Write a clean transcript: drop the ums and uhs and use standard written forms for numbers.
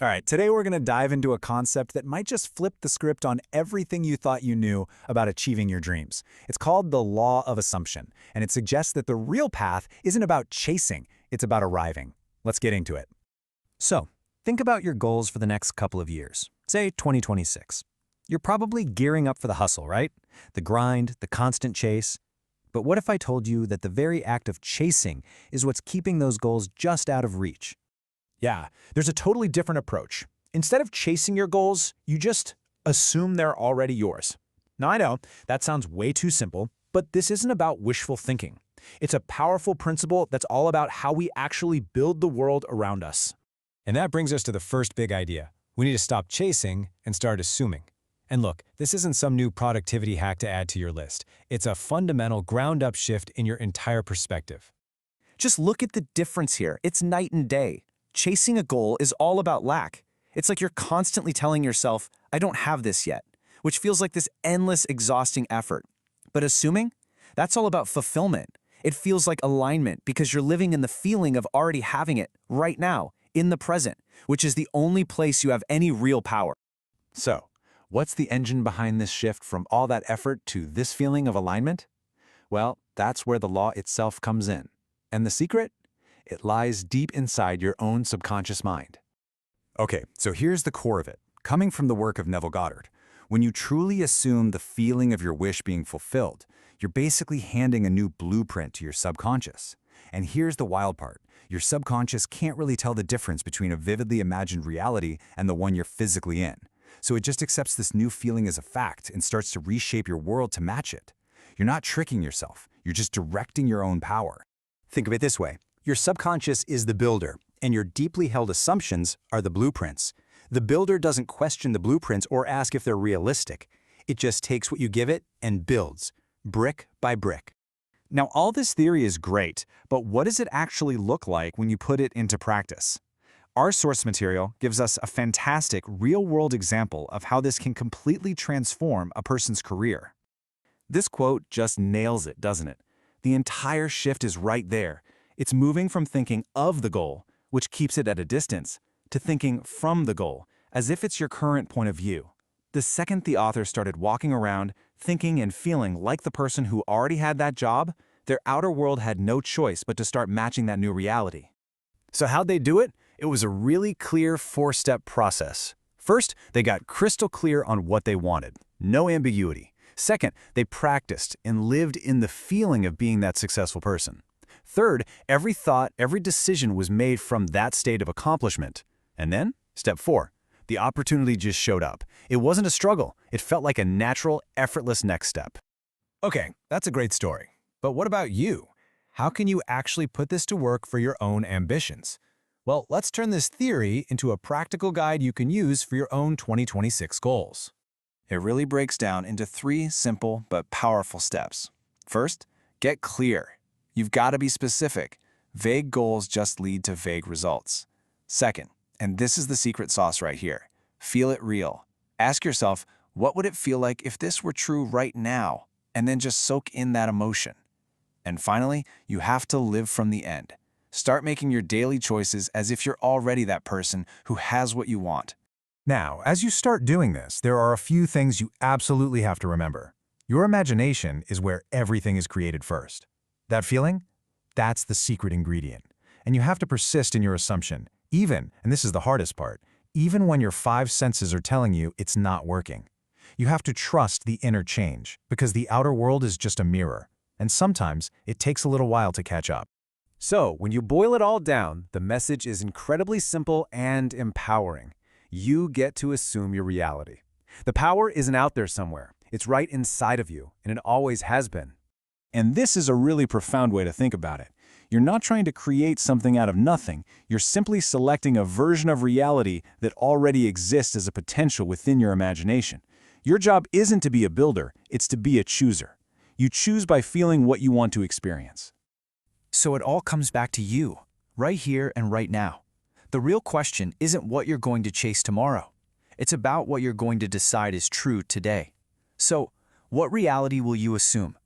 All right, today we're going to dive into a concept that might just flip the script on everything you thought you knew about achieving your dreams. It's called the law of assumption, and it suggests that the real path isn't about chasing, it's about arriving. Let's get into it. So, think about your goals for the next couple of years, say 2026. You're probably gearing up for the hustle, right? The grind, the constant chase. But what if I told you that the very act of chasing is what's keeping those goals just out of reach? Yeah, there's a totally different approach. Instead of chasing your goals, you just assume they're already yours. Now I know, that sounds way too simple, but this isn't about wishful thinking. It's a powerful principle that's all about how we actually build the world around us. And that brings us to the first big idea. We need to stop chasing and start assuming. And look, this isn't some new productivity hack to add to your list. It's a fundamental ground-up shift in your entire perspective. Just look at the difference here. It's night and day. Chasing a goal is all about lack. It's like you're constantly telling yourself, I don't have this yet, which feels like this endless, exhausting effort. But assuming, that's all about fulfillment. It feels like alignment because you're living in the feeling of already having it right now, in the present, which is the only place you have any real power. So, what's the engine behind this shift from all that effort to this feeling of alignment? Well, that's where the law itself comes in. And the secret? It lies deep inside your own subconscious mind. Okay, so here's the core of it, coming from the work of Neville Goddard. When you truly assume the feeling of your wish being fulfilled, you're basically handing a new blueprint to your subconscious. And here's the wild part. Your subconscious can't really tell the difference between a vividly imagined reality and the one you're physically in. So it just accepts this new feeling as a fact and starts to reshape your world to match it. You're not tricking yourself, you're just directing your own power. Think of it this way. Your subconscious is the builder, and your deeply held assumptions are the blueprints. The builder doesn't question the blueprints or ask if they're realistic. It just takes what you give it and builds, brick by brick. Now, all this theory is great, but what does it actually look like when you put it into practice? Our source material gives us a fantastic real-world example of how this can completely transform a person's career. This quote just nails it, doesn't it? The entire shift is right there. It's moving from thinking of the goal, which keeps it at a distance, to thinking from the goal, as if it's your current point of view. The second the author started walking around, thinking and feeling like the person who already had that job, their outer world had no choice but to start matching that new reality. So how'd they do it? It was a really clear four-step process. First, they got crystal clear on what they wanted. No ambiguity. Second, they practiced and lived in the feeling of being that successful person. Third, every thought, every decision was made from that state of accomplishment. And then, step 4, the opportunity just showed up. It wasn't a struggle. It felt like a natural, effortless next step. Okay, that's a great story. But what about you? How can you actually put this to work for your own ambitions? Well, let's turn this theory into a practical guide you can use for your own 2026 goals. It really breaks down into 3 simple but powerful steps. First, get clear. You've got to be specific. Vague goals just lead to vague results. Second, and this is the secret sauce right here, feel it real. Ask yourself, what would it feel like if this were true right now? And then just soak in that emotion. And finally, you have to live from the end. Start making your daily choices as if you're already that person who has what you want. Now, as you start doing this, there are a few things you absolutely have to remember. Your imagination is where everything is created first. That feeling? That's the secret ingredient. And you have to persist in your assumption, even, and this is the hardest part, even when your 5 senses are telling you it's not working. You have to trust the inner change, because the outer world is just a mirror, and sometimes it takes a little while to catch up. So, when you boil it all down, the message is incredibly simple and empowering. You get to assume your reality. The power isn't out there somewhere. It's right inside of you, and it always has been. And this is a really profound way to think about it. You're not trying to create something out of nothing. You're simply selecting a version of reality that already exists as a potential within your imagination. Your job isn't to be a builder, it's to be a chooser. You choose by feeling what you want to experience. So it all comes back to you, right here and right now. The real question isn't what you're going to chase tomorrow. It's about what you're going to decide is true today. So, what reality will you assume?